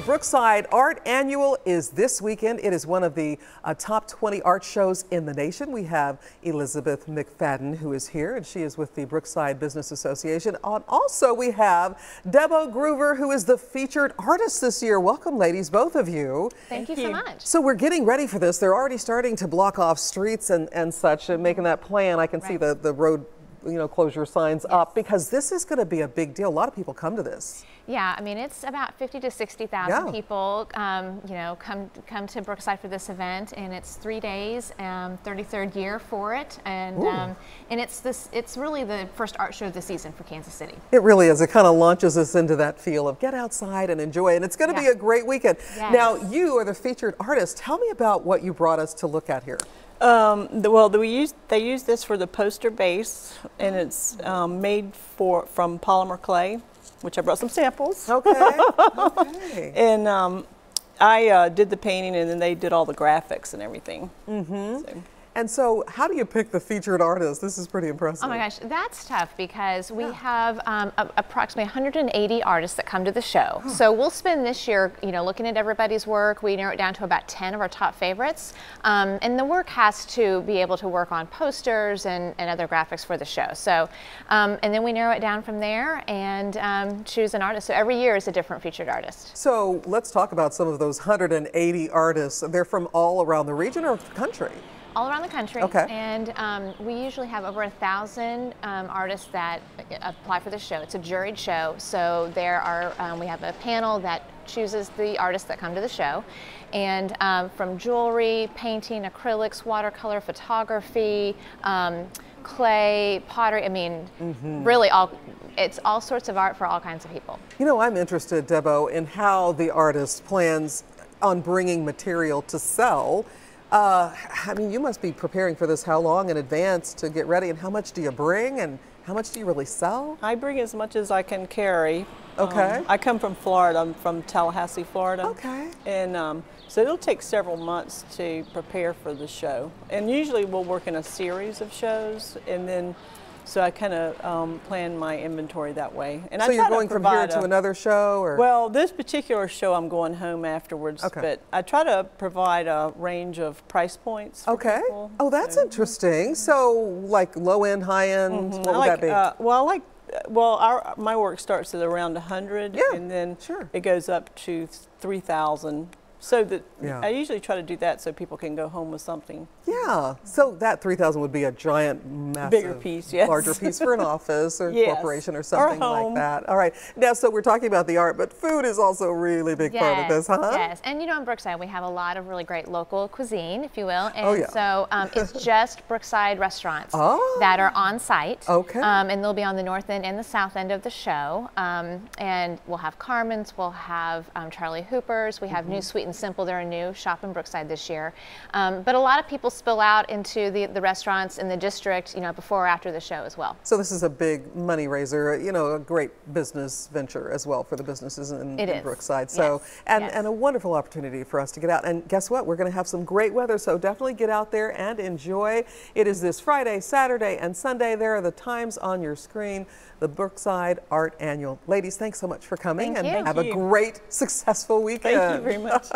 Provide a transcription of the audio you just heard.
The Brookside Art Annual is this weekend. It is one of the top 20 art shows in the nation. We have Elizabeth McFadden, who is here, and she is with the Brookside Business Association. And also, we have Debo Groover, who is the featured artist this year. Welcome, ladies, both of you. Thank you so much. So we're getting ready for this. They're already starting to block off streets and such and making that plan. I can see the road closure signs up, because this is going to be a big deal. A lot of people come to this. Yeah, I mean, it's about 50 to 60,000 people, come to Brookside for this event, and it's 3 days, 33rd year for it, and it's really the first art show of the season for Kansas City. It really is. It kind of launches us into that feel of get outside and enjoy, and it's going to be a great weekend. Yes. Now, you are the featured artist. Tell me about what you brought us to look at here. They use this for the poster base, and it's made from polymer clay, which I brought some samples. Okay. Okay. And I did the painting, and then they did all the graphics and everything. And so how do you pick the featured artist? This is pretty impressive. Oh my gosh, that's tough, because we have approximately 180 artists that come to the show. So we'll spend this year, looking at everybody's work. We narrow it down to about 10 of our top favorites. And the work has to be able to work on posters and other graphics for the show. So, and then we narrow it down from there and choose an artist. So every year is a different featured artist. So let's talk about some of those 180 artists. They're from all around the region or the country? All around the country. Okay. And we usually have over 1,000 artists that apply for the show. It's a juried show, so there are we have a panel that chooses the artists that come to the show, and from jewelry, painting, acrylics, watercolor, photography, clay, pottery. I mean, really it's all sorts of art for all kinds of people. I'm interested, Debo, in how the artist plans on bringing material to sell. I mean, you must be preparing for this how long in advance to get ready, and how much do you bring, and how much do you really sell? I bring as much as I can carry. Okay. I come from Florida. I'm from Tallahassee, Florida. Okay. And so it'll take several months to prepare for the show. And usually we'll work in a series of shows, and then so I kind of plan my inventory that way. And so you're going from here to another show? Or? Well, this particular show I'm going home afterwards, but I try to provide a range of price points for people. Oh, that's interesting. So like low end, high end, what would that be? My work starts at around 100, and then it goes up to 3,000. So that I usually try to do that so people can go home with something. Yeah. So that 3,000 would be a giant, massive, bigger piece, larger piece for an office or corporation or something like that. All right. Now, so we're talking about the art, but food is also a really big part of this, huh? Yes. And in Brookside, we have a lot of really great local cuisine, if you will. And so it's just Brookside restaurants that are on site. Okay. And they'll be on the north end and the south end of the show. And we'll have Carmen's, we'll have Charlie Hooper's, we have New Sweet and Simple. They're a new shop in Brookside this year. But a lot of people spill out into the restaurants in the district, before or after the show as well. So this is a big money raiser, a great business venture as well for the businesses in Brookside. So, and a wonderful opportunity for us to get out. And guess what? We're going to have some great weather, so definitely get out there and enjoy. It is this Friday, Saturday, and Sunday. There are the times on your screen. The Brookside Art Annual. Ladies, thanks so much for coming, and have a great, successful weekend. Thank you very much.